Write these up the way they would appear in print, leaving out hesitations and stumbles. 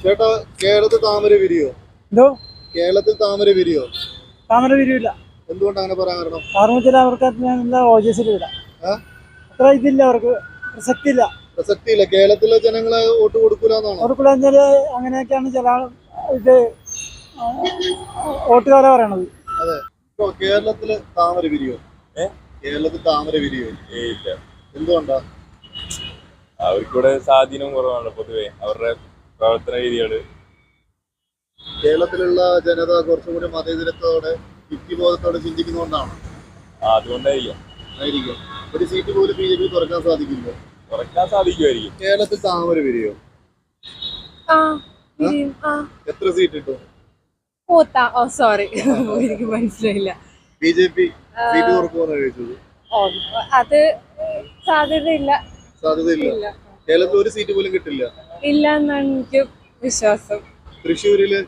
ചേട്ടാ, കേരളത്തിൽ താമര വിരിയോ? എന്തോ കേരളത്തിൽ താമര വിരിയോ? താമര വിരിയില്ല. എന്തുകൊണ്ട് അങ്ങനെ പറയാൻ കാരണം? കാരണം വെച്ചാൽ അവർക്ക് ഓജസിലില്ല, അത്ര ഇതില്ല, അവർക്ക് പ്രസക്തി ഇല്ല. പ്രസക്തിയില്ല. കേരളത്തിലെ ജനങ്ങളെ വോട്ട് കൊടുക്കൂലെന്നാണോ? അവർക്കുള്ള അങ്ങനെയൊക്കെയാണ് ചില ഇത് വോട്ടുകാരെ പറയണത്. അതെ. ഇപ്പൊ കേരളത്തില് താമര വിരിയോ? കേരളത്തിൽ താമര വിരിയോ? ഇല്ല. എന്തുകൊണ്ടാ? അവർക്കിവിടെ സ്വാധീനം കുറവാണ് പൊതുവെ, അവരുടെ പ്രവർത്തന രീതികള്. കേരളത്തിലുള്ള ജനത കുറച്ചുകൂടി മതേതരത്തോടെ യുക്തിബോധത്തോടെ ചിന്തിക്കുന്നതുകൊണ്ടാണ്. അതുകൊണ്ടായിരിക്കും. ഒരു സീറ്റ് പോലും BJP തുറക്കാൻ സാധിക്കില്ല. കുറയ്ക്കാൻ സാധിക്കുമായിരിക്കും. കേരളത്തിൽ താമര വിരിയോ? എത്ര സീറ്റ് കിട്ടും? സോറി, എനിക്ക് മനസ്സിലായില്ല. BJP സീറ്റ് തുറക്കുമെന്ന് ചോദിച്ചത്. അത് സാധ്യതയില്ല. സാധ്യതയില്ല. കേരളത്തിൽ ഒരു സീറ്റ് പോലും കിട്ടില്ല. ഇല്ല എന്നാണ് എനിക്ക് വിശ്വാസം. തൃശ്ശൂരില്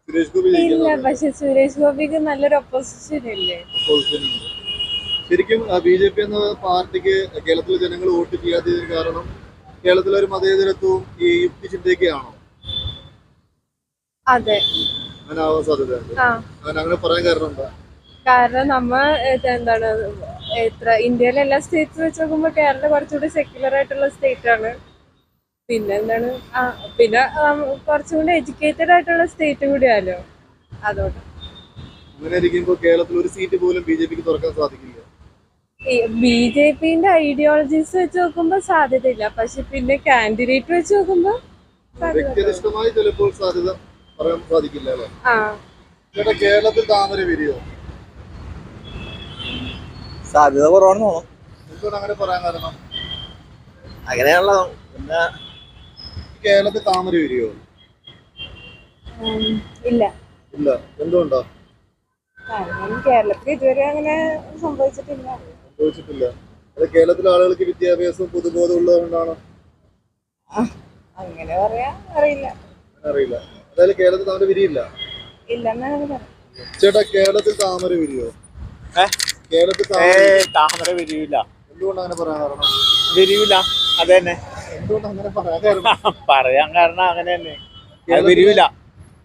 സുരേഷ് ഗോപി ഇല്ല, പക്ഷെ സുരേഷ് ഗോപിക്ക് നല്ലൊരു ഒപ്പോസിഷൻ ഇല്ലേ? ശരിക്കും BJP എന്ന പാർട്ടിക്ക് കേരളത്തിലെ ജനങ്ങൾ വോട്ട് ചെയ്യാത്തതിന് കാരണം കേരളത്തിലെ ഒരു മതേതരത്വവും ഈ യുക്തി ചിന്തയൊക്കെയാണോ? അതെ, അങ്ങനെ ആവാൻ സാധ്യത. അങ്ങനെ പറയാൻ കാരണം എന്താ? കാരണം എന്താണ് ഇന്ത്യയിലെ എല്ലാ സ്റ്റേറ്റ്സ് വെച്ച് നോക്കുമ്പോൾ കേരളം കുറച്ചുകൂടി സെക്യുലർ ആയിട്ടുള്ള സ്റ്റേറ്റ് ആണ്. പിന്നെ എന്താണ് പിന്നെ കുറച്ചുകൂടി എഡ്യൂക്കേറ്റഡ് ആയിട്ടുള്ള സ്റ്റേറ്റ് കൂടിയാലോ, അതുകൊണ്ട്. അങ്ങനെ ഇരിക്കുമ്പോൾ കേരളത്തിൽ ഒരു സീറ്റ് പോലും BJPക്ക് തുറക്കാൻ സാധിക്കില്ല. BJPന്റെ ഐഡിയോളജീസ് വെച്ച് നോക്കുമ്പോ സാധ്യതയില്ല, പക്ഷെ പിന്നെ കാൻഡിഡേറ്റ് വെച്ച് നോക്കുമ്പോ വ്യക്തിനിഷ്ഠമായി ചിലപ്പോൾ സാധ്യത പറയാൻ സാധിക്കില്ല അല്ലേ? ചേട്ടാ, കേരളത്തിൽ താമര വിരിയോ? സാധ്യത കുറവാണെന്ന് തോന്നുന്നു. എന്തുകൊണ്ട് അങ്ങനെ പറയാൻ കാരണം? അങ്ങനെയാണല്ലോ. പിന്നെ കേരളത്തിൽ താമര വിരിയോ? ഇല്ല. ഇല്ല. എന്തുകൊണ്ടാ? കാരണം കേരളത്തിൽ ഇതുവരെ അങ്ങനെ സംഭവിച്ചിട്ടില്ല. അത് കേരളത്തിലെ ആളുകൾക്ക് വിദ്യാഭ്യാസവും പൊതുബോധം ഉള്ളതുകൊണ്ടാണ്. അങ്ങനെ പറയാ അറിയില്ല. അതായത് കേരളത്തിൽ താമര വിരിയില്ല. ഇല്ലെന്നാണ്. ചേട്ടാ, കേരളത്തിൽ താമര വിരിയോ? കേരളത്തിൽ താമര വിരിയില്ല. എന്തുകൊണ്ട് അങ്ങനെ പറയാൻ കാരണം? വിരിയില്ല, അത് തന്നെ. എന്തുകൊണ്ട് അങ്ങനെ പറയാൻ കാരണം? പറയാൻ കാരണം അങ്ങനെ തന്നെ, വിരിയില്ല.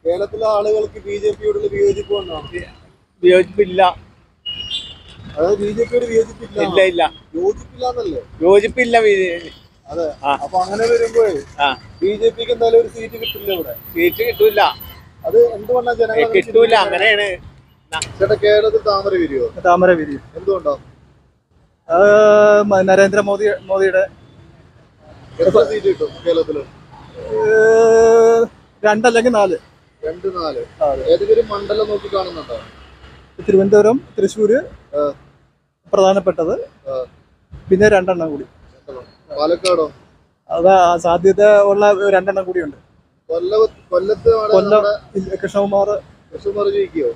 കേരളത്തിലെ ആളുകൾക്ക് BJPയോടുള്ള വിയോജിപ്പ് കൊണ്ടാണ്. വിയോജിപ്പില്ല. അതായത് BJPയോട് വിയോജിപ്പില്ല. ഇല്ല, യോജിപ്പില്ലാന്നല്ലേ? യോജിപ്പില്ല. അതെ. അപ്പൊ അങ്ങനെ വരുമ്പോഴേ BJPക്ക് എന്തായാലും ഒരു സീറ്റ് കിട്ടില്ല. ഇവിടെ സീറ്റ് കിട്ടൂല. അത് എന്തുകൊണ്ടാ ജനങ്ങൾ കിട്ടൂല? അങ്ങനെയാണ്. ചേട്ടാ, കേരളത്തിൽ താമര വിരിയോ? താമര വിരിയും. എന്തുകൊണ്ടാ? നരേന്ദ്രമോദിയുടെ എത്ര സീറ്റ് കിട്ടും കേരളത്തില്? 2 അല്ലെങ്കിൽ 4. 2, 4. ഏതെങ്കിലും മണ്ഡലം നോക്കി കാണുന്നുണ്ടോ? തിരുവനന്തപുരം, തൃശ്ശൂര് പ്രധാനപ്പെട്ടത്, പിന്നെ 2 എണ്ണം കൂടി. പാലക്കാടോ? അത് സാധ്യത ഉള്ള 2 എണ്ണം കൂടിയുണ്ട്. കൊല്ലം കൃഷ്ണകുമാർ ജയിക്കോ?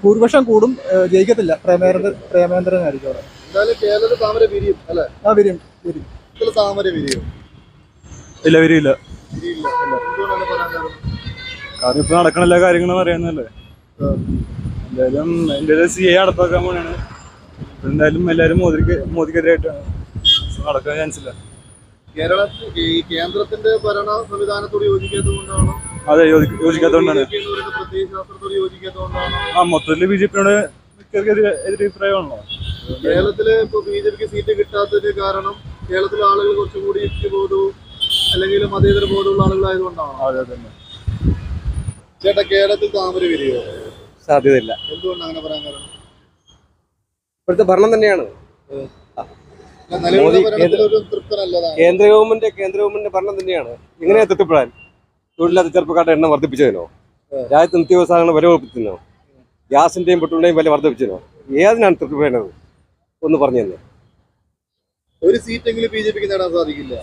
ഭൂരിപക്ഷം കൂടും, ജയിക്കത്തില്ല. പ്രേമേന്ദ്രനായിരിക്കും അവിടെ. എന്തായാലും കേരളത്തിൽ താമര വിരിയും അല്ലെ? വിരിയും. താമര വിരിയോ? ഇല്ല, വിരിയില്ല. കാരണം ഇപ്പൊ നടക്കണ എല്ലാ കാര്യങ്ങളും അറിയാവുന്നല്ലേ. എന്തായാലും ഇന്ത്യയിലെ CA നടപ്പാക്കാൻ പോണെയാണ്. എന്തായാലും എല്ലാരും മോദിക്കെതിരായിട്ടാണ്. നടക്കാൻ ചാൻസ് ഇല്ല. ഈ കേന്ദ്രത്തിന്റെ ഭരണ സംവിധാനത്തോട് യോജിക്കാത്തതുകൊണ്ടാണോ? അതെ, യോജിക്കാത്തതുകൊണ്ടാണ്. മൊത്തത്തില് BJPയോട് എതിരഭിപ്രായമാണല്ലോ. കേരളത്തില് ഇപ്പൊ BJPക്ക് സീറ്റ് കിട്ടാത്തതിന് കാരണം കേരളത്തിലെ ആളുകൾ കുറച്ചുകൂടി യുക്തിബോധവും അല്ലെങ്കിൽ മതേതര ബോധമുള്ള ആളുകളായതുകൊണ്ടാണ്. അതെ തന്നെ. ചേട്ടാ, കേരളത്തിൽ താമര വിരിയോ? സാധ്യതയില്ല. എന്തുകൊണ്ട് അങ്ങനെ പറയാൻ കാരണം? ഇപ്പോഴത്തെ ഭരണം തന്നെയാണ്. കേന്ദ്ര ഗവൺമെന്റ് ഭരണം തന്നെയാണ്. എങ്ങനെയാ തൃപ്തിപ്പെടാൻ? തൊഴിലില്ലാത്ത ചെറുപ്പക്കാരുടെ എണ്ണം വർദ്ധിപ്പിച്ചതിനോ, രാജ്യത്ത് നിത്യവസാധനങ്ങൾ വില വർദ്ധിപ്പിച്ചതിനോ, ഗ്യാസിന്റെയും പെട്രോളിന്റെയും വില വർദ്ധിപ്പിച്ചതിനോ, ഏതിനാണ് തൃപ്തിപ്പെടുന്നത്? ഒന്ന് പറഞ്ഞു തന്നെ. ഒരു സീറ്റെങ്കിലും BJPക്ക് നേടാൻ സാധിക്കില്ല.